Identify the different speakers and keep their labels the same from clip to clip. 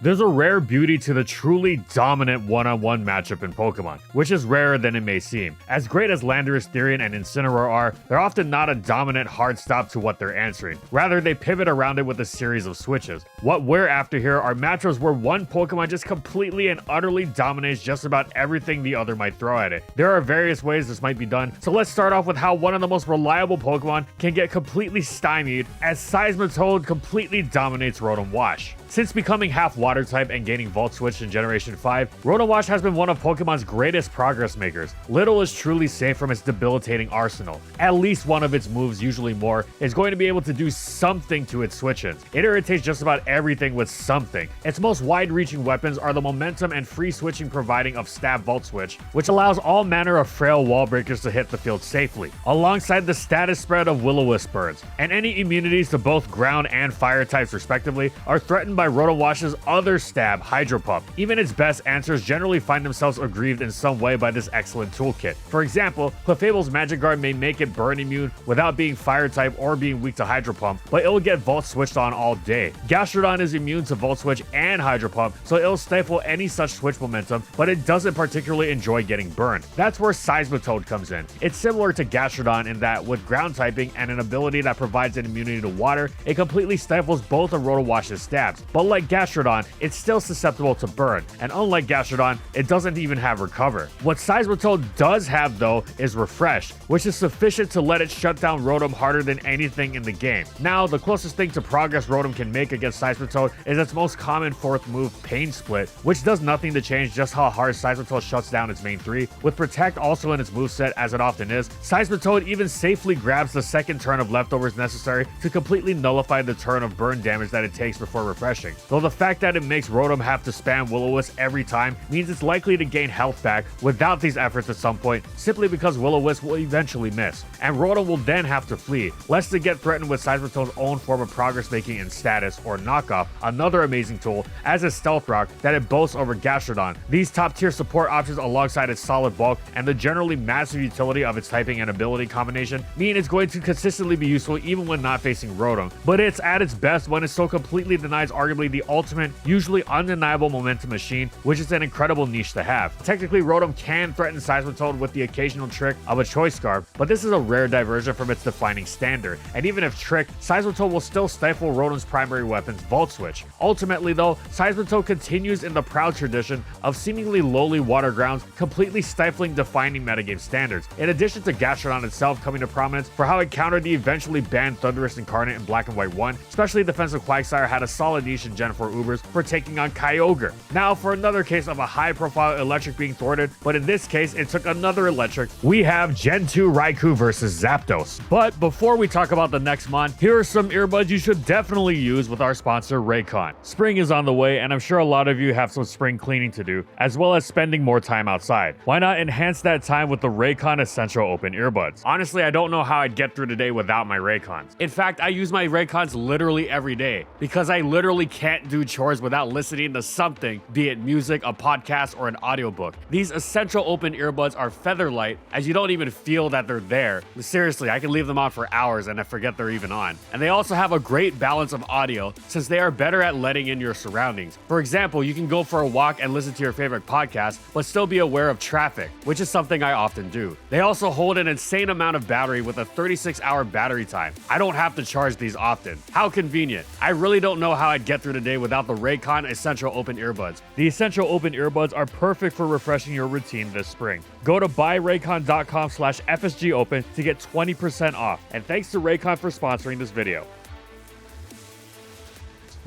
Speaker 1: There's a rare beauty to the truly dominant one-on-one matchup in Pokemon, which is rarer than it may seem. As great as Landorus, Therian, and Incineroar are, they're often not a dominant hard stop to what they're answering. Rather, they pivot around it with a series of switches. What we're after here are matchups where one Pokemon just completely and utterly dominates just about everything the other might throw at it. There are various ways this might be done, so let's start off with how one of the most reliable Pokemon can get completely stymied as Seismitoad completely dominates Rotom Wash. Since becoming half water type and gaining Volt Switch in Generation 5, Rotom Wash has been one of Pokemon's greatest progress makers. Little is truly safe from its debilitating arsenal. At least one of its moves, usually more, is going to be able to do something to its switch-ins. It irritates just about everything with something. Its most wide-reaching weapons are the momentum and free switching providing of Stab Volt Switch, which allows all manner of frail wall breakers to hit the field safely, alongside the status spread of Will-O-Wisp birds, and any immunities to both ground and fire types respectively are threatened by Rotom Wash's other stab, Hydro Pump. Even its best answers generally find themselves aggrieved in some way by this excellent toolkit. For example, Clefable's Magic Guard may make it burn immune without being fire type or being weak to Hydro Pump, but it will get Volt Switched on all day. Gastrodon is immune to Volt Switch and Hydro Pump, so it'll stifle any such switch momentum, but it doesn't particularly enjoy getting burned. That's where Seismitoad comes in. It's similar to Gastrodon in that, with ground typing and an ability that provides an immunity to water, it completely stifles both of Rotom Wash's stabs. But like Gastrodon, it's still susceptible to burn, and unlike Gastrodon, it doesn't even have Recover. What Seismitoad does have though is Refresh, which is sufficient to let it shut down Rotom harder than anything in the game. Now, the closest thing to progress Rotom can make against Seismitoad is its most common fourth move, Pain Split, which does nothing to change just how hard Seismitoad shuts down its main three. With Protect also in its moveset, as it often is, Seismitoad even safely grabs the second turn of leftovers necessary to completely nullify the turn of burn damage that it takes before refreshing. Though the fact that it makes Rotom have to spam Will-O-Wisp every time means it's likely to gain health back without these efforts at some point, simply because Will-O-Wisp will eventually miss, and Rotom will then have to flee, lest it get threatened with Seismitoad's own form of progress making in status, or knockoff, another amazing tool, as a Stealth Rock that it boasts over Gastrodon. These top tier support options alongside its solid bulk and the generally massive utility of its typing and ability combination mean it's going to consistently be useful even when not facing Rotom, but it's at its best when it so completely denies arguably the ultimate, usually undeniable momentum machine, which is an incredible niche to have. Technically, Rotom can threaten Seismitoad with the occasional trick of a Choice Scarf, but this is a rare diversion from its defining standard, and even if tricked, Seismitoad will still stifle Rotom's primary weapon's Volt Switch. Ultimately though, Seismitoad continues in the proud tradition of seemingly lowly water grounds, completely stifling defining metagame standards, in addition to Gastrodon itself coming to prominence for how it countered the eventually banned Thundurus Incarnate in Black and White 1, especially defensive Quagsire had a solid niche in Gen 4 Ubers for taking on Kyogre. Now for another case of a high profile electric being thwarted, but in this case it took another electric, we have Gen 2 Raikou versus Zapdos. But before we talk about the next mon, here are some earbuds you should definitely use with our sponsor Raycon. Spring is on the way, and I'm sure a lot of you have some spring cleaning to do, as well as spending more time outside. Why not enhance that time with the Raycon Essential Open Earbuds? Honestly, I don't know how I'd get through the day without my Raycons. In fact, I use my Raycons literally every day, because I literally can't do chores without listening to something, be it music, a podcast, or an audiobook. These Essential Open Earbuds are feather light, as you don't even feel that they're there. Seriously, I can leave them on for hours and I forget they're even on. And they also have a great balance of audio, since they are better at letting in your surroundings. For example, you can go for a walk and listen to your favorite podcast, but still be aware of traffic, which is something I often do. They also hold an insane amount of battery with a 36-hour battery time. I don't have to charge these often. How convenient. I really don't know how I'd get through the day without the Raycon Essential Open Earbuds. The Essential Open Earbuds are perfect for refreshing your routine this spring. Go to buyraycon.com/FSGOpen to get 20% off. And thanks to Raycon for sponsoring this video.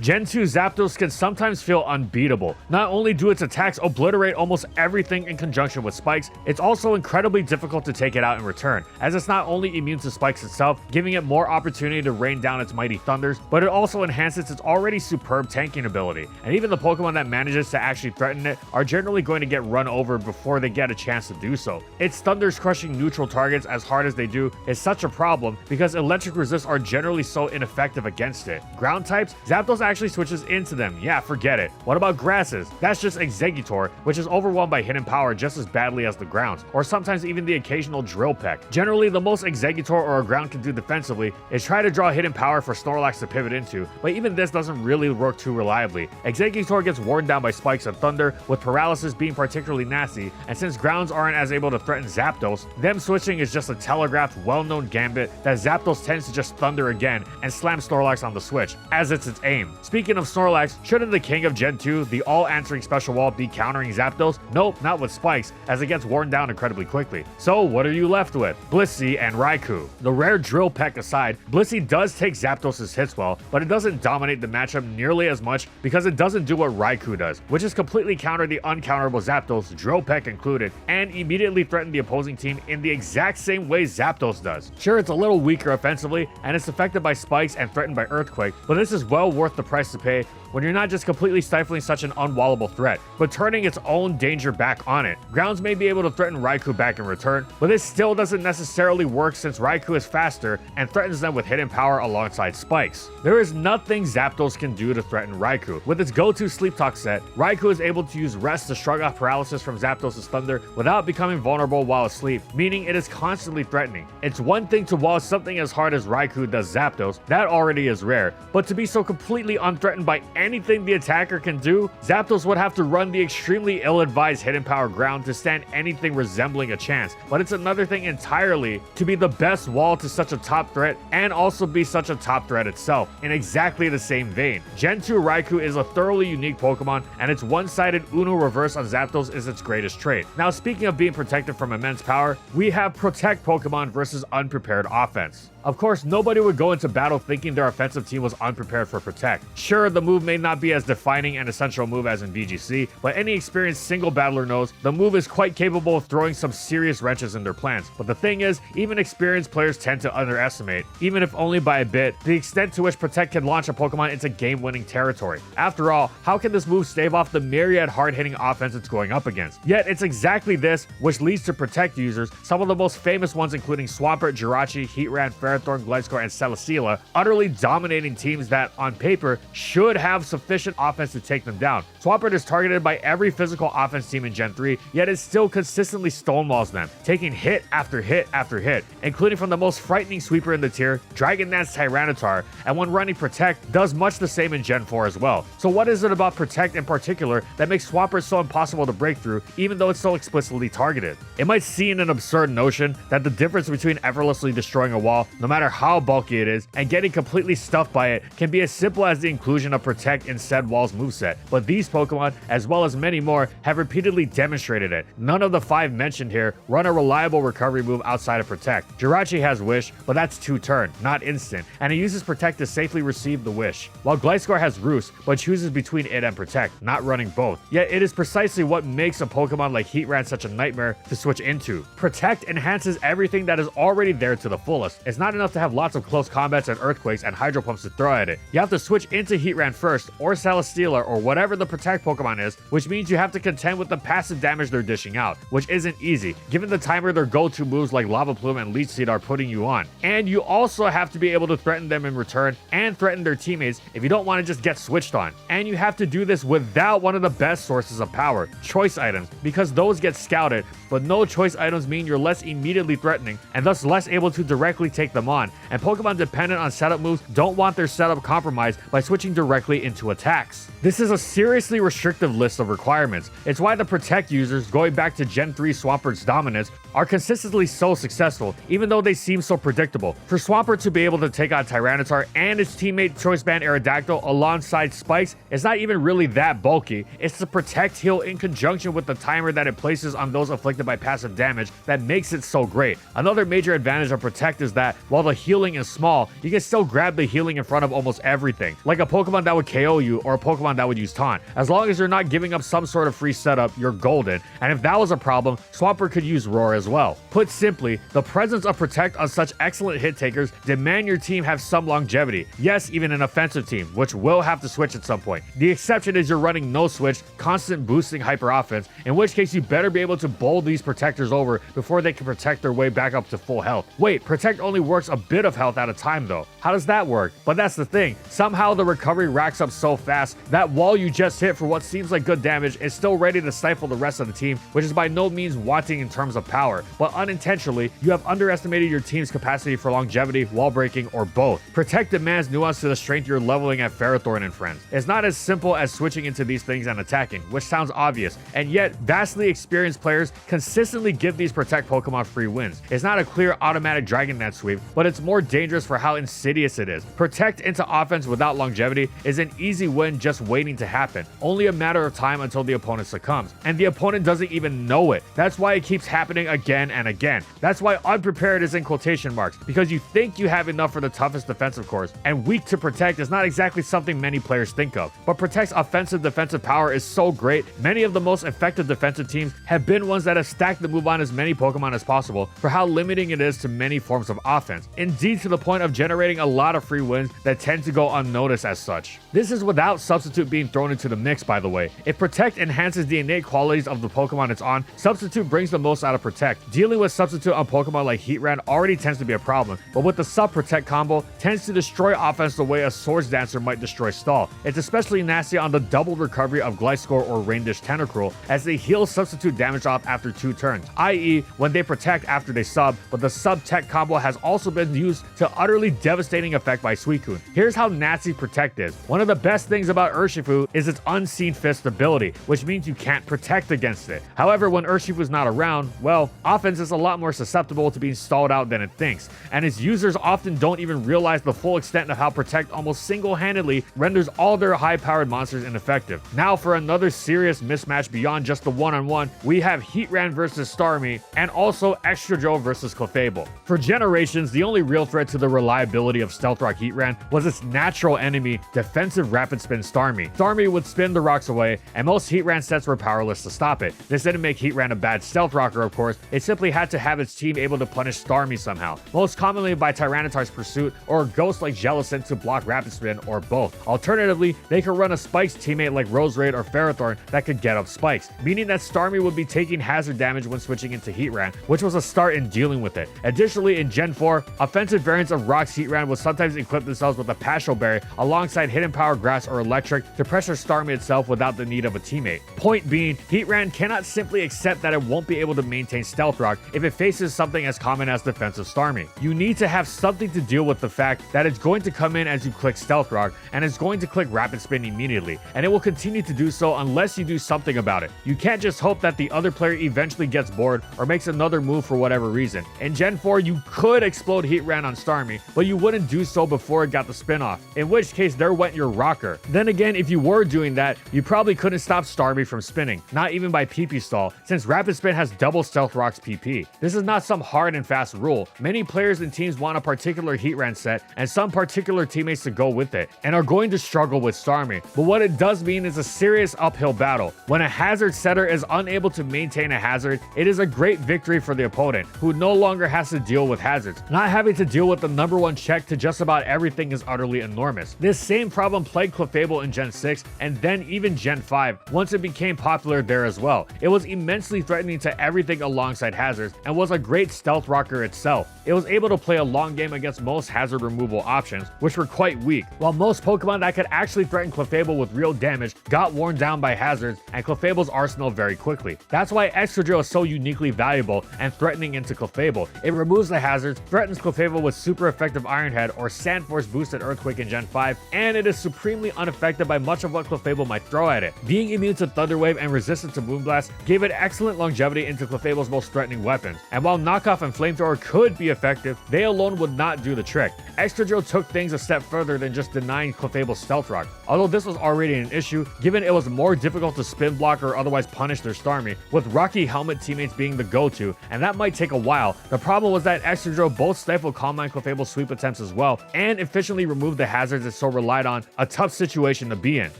Speaker 1: Gen 2 Zapdos can sometimes feel unbeatable. Not only do its attacks obliterate almost everything in conjunction with spikes, it's also incredibly difficult to take it out in return, as it's not only immune to spikes itself, giving it more opportunity to rain down its mighty thunders, but it also enhances its already superb tanking ability. And even the Pokemon that manages to actually threaten it are generally going to get run over before they get a chance to do so. Its thunders crushing neutral targets as hard as they do is such a problem because electric resists are generally so ineffective against it. Ground types, Zapdos actually switches into them. Yeah, forget it. What about grasses? That's just Exeggutor, which is overwhelmed by hidden power just as badly as the grounds, or sometimes even the occasional drill peck. Generally, the most Exeggutor or a ground can do defensively is try to draw hidden power for Snorlax to pivot into, but even this doesn't really work too reliably. Exeggutor gets worn down by spikes and thunder, with paralysis being particularly nasty, and since grounds aren't as able to threaten Zapdos, them switching is just a telegraphed, well-known gambit that Zapdos tends to just thunder again and slam Snorlax on the switch, as it's its aim. Speaking of Snorlax, shouldn't the king of Gen 2, the all-answering special wall, be countering Zapdos? Nope, not with spikes, as it gets worn down incredibly quickly. So what are you left with? Blissey and Raikou. The rare drill peck aside, Blissey does take Zapdos' hits well, but it doesn't dominate the matchup nearly as much because it doesn't do what Raikou does, which is completely counter the uncounterable Zapdos, drill peck included, and immediately threaten the opposing team in the exact same way Zapdos does. Sure, it's a little weaker offensively, and it's affected by spikes and threatened by Earthquake, but this is well worth the price to pay when you're not just completely stifling such an unwallable threat, but turning its own danger back on it. Grounds may be able to threaten Raikou back in return, but this still doesn't necessarily work since Raikou is faster and threatens them with hidden power alongside spikes. There is nothing Zapdos can do to threaten Raikou. With its go-to Sleep Talk set, Raikou is able to use Rest to shrug off paralysis from Zapdos' thunder without becoming vulnerable while asleep, meaning it is constantly threatening. It's one thing to wall something as hard as Raikou does Zapdos, that already is rare, but to be so completely unthreatened by anything the attacker can do, Zapdos would have to run the extremely ill-advised hidden power ground to stand anything resembling a chance. But it's another thing entirely to be the best wall to such a top threat and also be such a top threat itself, in exactly the same vein. Gen 2 Raikou is a thoroughly unique Pokemon, and its one-sided Uno reverse on Zapdos is its greatest trait. Now, speaking of being protected from immense power, we have Protect Pokemon versus Unprepared Offense. Of course, nobody would go into battle thinking their offensive team was unprepared for Protect. Sure, the move may not be as defining and essential move as in VGC, but any experienced single battler knows the move is quite capable of throwing some serious wrenches in their plans. But the thing is, even experienced players tend to underestimate, even if only by a bit, the extent to which Protect can launch a Pokemon into game-winning territory. After all, how can this move stave off the myriad hard-hitting offense it's going up against? Yet, it's exactly this which leads to Protect users, some of the most famous ones including Swampert, Jirachi, Heatran, Ferrothorn, Gliscor, and Celesteela, utterly dominating teams that, on paper, should have sufficient offense to take them down. Swampert is targeted by every physical offense team in Gen 3, yet it still consistently stonewalls them, taking hit after hit after hit, including from the most frightening sweeper in the tier, Dragon Dance Tyranitar, and when running Protect, does much the same in Gen 4 as well. So what is it about Protect in particular that makes Swampert so impossible to break through, even though it's so explicitly targeted? It might seem an absurd notion that the difference between effortlessly destroying a wall, no matter how bulky it is, and getting completely stuffed by it can be as simple as the inclusion of Protect in said wall's moveset, but these Pokemon, as well as many more, have repeatedly demonstrated it. None of the 5 mentioned here run a reliable recovery move outside of Protect. Jirachi has Wish, but that's 2-turn, not instant, and it uses Protect to safely receive the Wish, while Gliscor has Roost, but chooses between it and Protect, not running both. Yet it is precisely what makes a Pokemon like Heatran such a nightmare to switch into. Protect enhances everything that is already there to the fullest. It's not enough to have lots of close combats and Earthquakes and Hydro Pumps to throw at it. You have to switch into Heatran first, or Celesteela, or whatever the Protect Pokemon is, which means you have to contend with the passive damage they're dishing out, which isn't easy, given the timer their go-to moves like Lava Plume and Leech Seed are putting you on. And you also have to be able to threaten them in return and threaten their teammates if you don't want to just get switched on. And you have to do this without one of the best sources of power, choice items, because those get scouted, but no choice items mean you're less immediately threatening and thus less able to directly take them on, and Pokemon dependent on setup moves don't want their setup compromised by switching directly into attacks. This is a seriously restrictive list of requirements. It's why the Protect users, going back to Gen 3 Swampert's dominance, are consistently so successful, even though they seem so predictable. For Swampert to be able to take on Tyranitar and its teammate Choice Band Aerodactyl alongside Spikes is not even really that bulky. It's the Protect heal in conjunction with the timer that it places on those afflicted by passive damage that makes it so great. Another major advantage of Protect is that while the healing is small, you can still grab the healing in front of almost everything, like a Pokemon that would KO you or a Pokemon that would use Taunt. As long as you're not giving up some sort of free setup, you're golden, and if that was a problem, Swampert could use Roar as well. Put simply, the presence of Protect on such excellent hit takers demand your team have some longevity. Yes, even an offensive team, which will have to switch at some point. The exception is you're running no switch, constant boosting hyper offense, in which case you better be able to bowl these protectors over before they can protect their way back up to full health. Wait, Protect only works works a bit of health at a time though. How does that work? But that's the thing. Somehow the recovery racks up so fast that wall you just hit for what seems like good damage is still ready to stifle the rest of the team, which is by no means wanting in terms of power, but unintentionally, you have underestimated your team's capacity for longevity, wall breaking, or both. Protect demands nuance to the strength you're leveling at Ferrothorn and friends. It's not as simple as switching into these things and attacking, which sounds obvious, and yet vastly experienced players consistently give these Protect Pokemon free wins. It's not a clear automatic Dragon Dance sweep, but it's more dangerous for how insidious it is. Protect into offense without longevity is an easy win just waiting to happen, only a matter of time until the opponent succumbs, and the opponent doesn't even know it. That's why it keeps happening again and again. That's why unprepared is in quotation marks, because you think you have enough for the toughest defensive cores, and weak to Protect is not exactly something many players think of. But Protect's offensive defensive power is so great, many of the most effective defensive teams have been ones that have stacked the move on as many Pokemon as possible for how limiting it is to many forms of offense, indeed to the point of generating a lot of free wins that tend to go unnoticed as such. This is without Substitute being thrown into the mix, by the way. If Protect enhances the innate qualities of the Pokemon it's on, Substitute brings the most out of Protect. Dealing with Substitute on Pokemon like Heatran already tends to be a problem, but with the Sub-Protect combo, tends to destroy offense the way a Swords Dancer might destroy Stall. It's especially nasty on the double recovery of Gliscor or Rain Dish Tentacruel, as they heal Substitute damage off after 2 turns, i.e. when they Protect after they sub, but the Sub-Tech combo has also been used to utterly devastating effect by Suicune. Here's how nasty Protect is. One of the best things about Urshifu is its Unseen Fist ability, which means you can't protect against it. However, when Urshifu's not around, well, offense is a lot more susceptible to being stalled out than it thinks, and its users often don't even realize the full extent of how Protect almost single-handedly renders all their high-powered monsters ineffective. Now for another serious mismatch beyond just the one-on-one, we have Heatran versus Starmie, and also Excadrill versus Clefable. For generations, the only real threat to the reliability of Stealth Rock Heatran was its natural enemy, defensive Rapid Spin Starmie. Starmie would spin the rocks away, and most Heatran sets were powerless to stop it. This didn't make Heatran a bad Stealth Rocker, of course, it simply had to have its team able to punish Starmie somehow, most commonly by Tyranitar's Pursuit or a ghost like Jellicent to block Rapid Spin, or both. Alternatively, they could run a Spikes teammate like Roserade or Ferrothorn that could get up Spikes, meaning that Starmie would be taking hazard damage when switching into Heatran, which was a start in dealing with it. Additionally, in Gen 4, offensive variants of Rock's Heatran would sometimes equip themselves with a Pasho Berry alongside Hidden Power Grass or Electric to pressure Starmie itself without the need of a teammate. Point being, Heatran cannot simply accept that it won't be able to maintain Stealth Rock if it faces something as common as defensive Starmie. You need to have something to deal with the fact that it's going to come in as you click Stealth Rock, and it's going to click Rapid Spin immediately, and it will continue to do so unless you do something about it. You can't just hope that the other player eventually gets bored or makes another move for whatever reason. In Gen 4, you could explode Heatran on Starmie, but you wouldn't do so before it got the spin off, in which case there went your rocker. Then again, if you were doing that, you probably couldn't stop Starmie from spinning, not even by PP stall, since Rapid Spin has double Stealth Rock's PP. This is not some hard and fast rule. Many players and teams want a particular Heatran set and some particular teammates to go with it, and are going to struggle with Starmie, but what it does mean is a serious uphill battle. When a hazard setter is unable to maintain a hazard, it is a great victory for the opponent, who no longer has to deal with hazards. Not having to deal with the #1 check to just about everything is utterly enormous. This same problem plagued Clefable in Gen 6 and then even Gen 5 once it became popular there as well. It was immensely threatening to everything alongside hazards and was a great stealth rocker itself. It was able to play a long game against most hazard removal options, which were quite weak, while most Pokemon that could actually threaten Clefable with real damage got worn down by hazards and Clefable's arsenal very quickly. That's why Excadrill is so uniquely valuable and threatening into Clefable. It removes the hazards, threatens Clefable with super effective Iron Head or Sand Force boosted Earthquake in Gen 5, and it is supremely unaffected by much of what Clefable might throw at it. Being immune to Thunder Wave and resistant to Moonblast gave it excellent longevity into Clefable's most threatening weapons, and while Knockoff and Flamethrower could be effective, they alone would not do the trick. Excadrill took things a step further than just denying Clefable's Stealth Rock. Although this was already an issue, given it was more difficult to spin block or otherwise punish their Starmie, with Rocky Helmet teammates being the go-to, and that might take a while. The problem was that Excadrill both stifled Calm Mind Clefable's sweep attempts as well, and efficiently removed the hazards it so relied on, a tough situation to be in.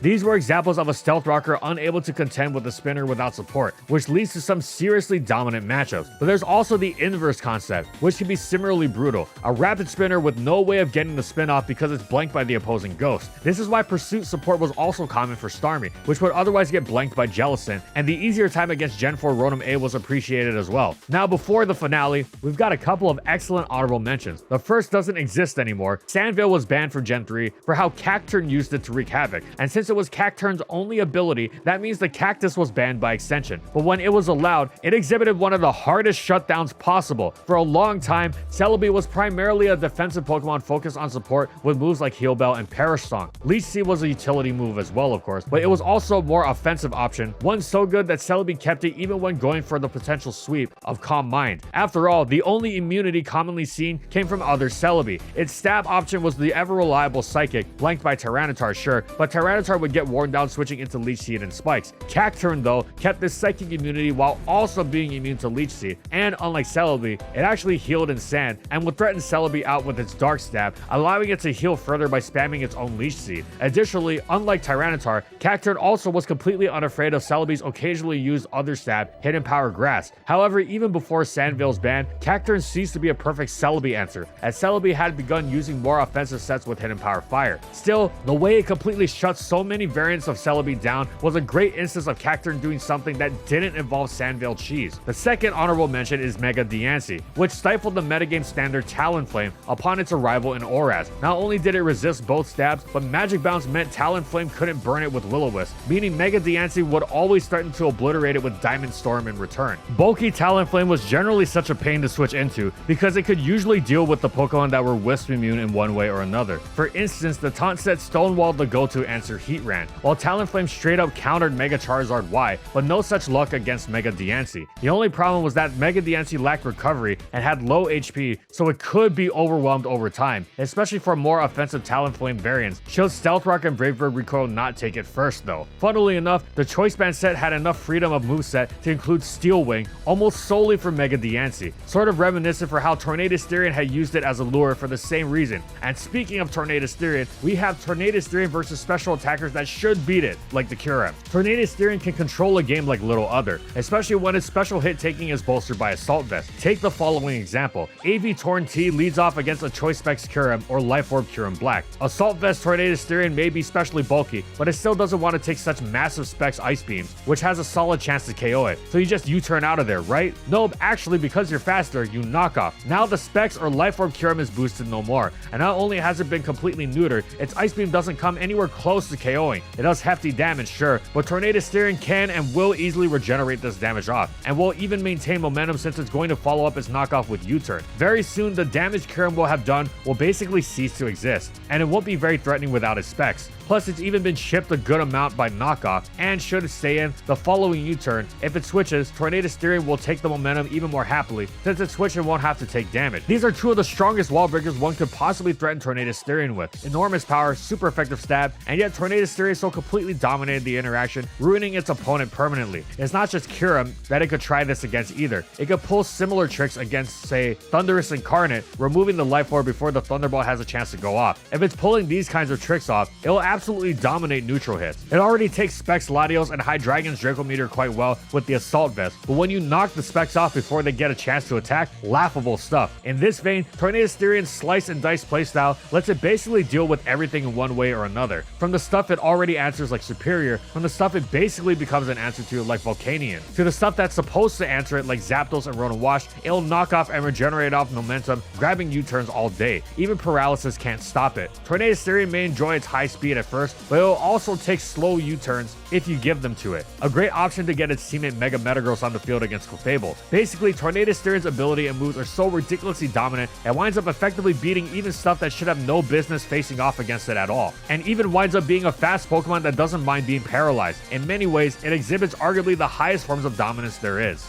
Speaker 1: These were examples of a Stealth Rocker unable to contend with a spinner without support, which leads to some seriously dominant matchups. But there's also the inverse concept, which can be similarly brutal. A rapid spinner with no way of getting the spin off because it's blanked by the opposing ghost. This is why Pursuit support was also common for Starmie, which would otherwise get blanked by Jellicent, and the easier time against Gen 4 Rotom A was appreciated as well. Now before the finale, we've got a couple of excellent honorable honorable mentions. The first doesn't exist anymore. Sandvale was banned from Gen 3 for how Cacturne used it to wreak havoc, and since it was Cacturne's only ability, that means the cactus was banned by extension. But when it was allowed, it exhibited one of the hardest shutdowns possible. For a long time, Celebi was primarily a defensive Pokemon focused on support with moves like Heal Bell and Perish Song. Leech Seed was a utility move as well, of course, but it was also a more offensive option, one so good that Celebi kept it even when going for the potential sweep of Calm Mind. After all, the only immunity commonly seen came from other Celebi. Its stab option was the ever-reliable Psychic, blanked by Tyranitar, sure, but Tyranitar would get worn down switching into Leech Seed and Spikes. Cacturne, though, kept this Psychic immunity while also being immune to Leech Seed, and unlike Celebi, it actually healed in Sand, and would threaten Celebi out with its Dark Stab, allowing it to heal further by spamming its own Leech Seed. Additionally, unlike Tyranitar, Cacturne also was completely unafraid of Celebi's occasionally used other stab, Hidden Power Grass. However, even before Sandvale's ban, Cacturne ceased to be a perfect Celebi answer, as Celebi had begun using more offensive sets with Hidden Power Fire. Still, the way it completely shuts so many variants of Celebi down was a great instance of Cacturne doing something that didn't involve Sandvale cheese. The second honorable mention is Mega Diancie, which stifled the metagame standard Talonflame upon its arrival in Oras. Not only did it resist both stabs, but Magic Bounce meant Talonflame couldn't burn it with Will-O-Wisp, meaning Mega Diancie would always threaten to obliterate it with Diamond Storm in return. Bulky Talonflame was generally such a pain to switch into because it could usually deal with the Pokemon that were Wisp immune in one way or another. For instance, the taunt set stonewalled the go-to answer Heatran, while Talonflame straight up countered Mega Charizard Y, but no such luck against Mega Diancie. The only problem was that Mega Diancie lacked recovery and had low HP, so it could be overwhelmed over time, especially for more offensive Talonflame variants. Should Stealth Rock and Brave Bird Recoil not take it first though? Funnily enough, the Choice Band set had enough freedom of moveset to include Steel Wing almost solely for Mega Diancie, sort of reminiscent for how Tornadus Therian had used it as a lure for the same reason. And speaking of Tornadus Therian, we have Tornadus Therian versus special attackers that should beat it, like the Kyurem. Tornadus Therian can control a game like little other, especially when its special hit taking is bolstered by Assault Vest. Take the following example. AV Torn T leads off against a Choice Specs Kyurem or Life Orb Kyurem Black. Assault Vest Tornadus Therian may be specially bulky, but it still doesn't want to take such massive specs Ice Beams, which has a solid chance to KO it. So you just U-turn out of there, right? Nope, actually because you're faster, you knock off. Now the specs or Life Orb Kyurem is boosted no more, and not only has it been completely neutered, its Ice Beam doesn't come anywhere close to KOing. It does hefty damage, sure, but Tornadus Therian can and will easily regenerate this damage off, and will even maintain momentum since it's going to follow up its knockoff with U-turn. Very soon, the damage Kyurem will have done will basically cease to exist, and it won't be very threatening without its specs. Plus, it's even been shipped a good amount by knockoff, and should it stay in the following U-turn, if it switches, Tornadus Therian will take the momentum even more happily, since it switch and won't have to take damage. These are two of the strongest wall breakers one could possibly threaten Tornadus Therian with. Enormous power, super effective stab, and yet Tornadus Therian so completely dominated the interaction, ruining its opponent permanently. It's not just Kyurem that it could try this against either. It could pull similar tricks against, say, Thundurus Incarnate, removing the Life Orb before the Thunderbolt has a chance to go off. If it's pulling these kinds of tricks off, it will absolutely dominate neutral hits. It already takes Specs Latios and Hydreigon's Draco Meteor quite well with the Assault Vest, but when you knock the Specs off before they get a chance to attack, laughable stuff. In this vein, Tornadus Therian's Slice and Dice playstyle lets it basically deal with everything in one way or another. From the stuff it already answers like Superior, from the stuff it basically becomes an answer to like Volcanion, to the stuff that's supposed to answer it like Zapdos and Rotom Wash, it'll knock off and regenerate off momentum, grabbing U-turns all day. Even Paralysis can't stop it. Tornadus Therian may enjoy its high speed at first, but it'll also take slow U-turns if you give them to it. A great option to get its teammate Mega Metagross on the field against Clefable. Basically, Tornadus Therian's ability and moves are so ridiculously dominant, it winds up effectively beating even stuff that should have no business facing off against it at all. And even winds up being a fast Pokemon that doesn't mind being paralyzed. In many ways, it exhibits arguably the highest forms of dominance there is.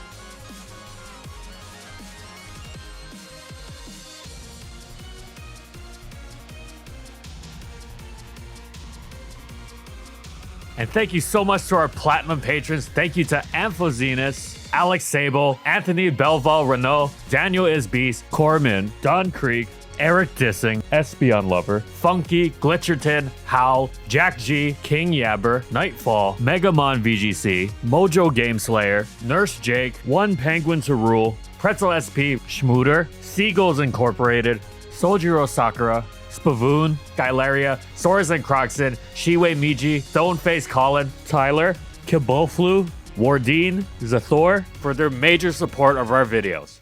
Speaker 1: And thank you so much to our Platinum patrons. Thank you to Amphozenus, Alex Sable, Anthony Belval Renault, Daniel Isbeast, Corman, Don Creek, Eric Dissing, Espion Lover, Funky, Glitcherton, Howl, Jack G, King Yabber, Nightfall, Megamon VGC, Mojo Game Slayer, Nurse Jake, One Penguin to Rule, Pretzel SP, Schmooter, Seagulls Incorporated, Sojiro Sakura, Spavoon, Skylaria, Soras and Croxon, Shiwei Miji, Stoneface Colin, Tyler, Kiboflu, Wardine, Zathor for their major support of our videos.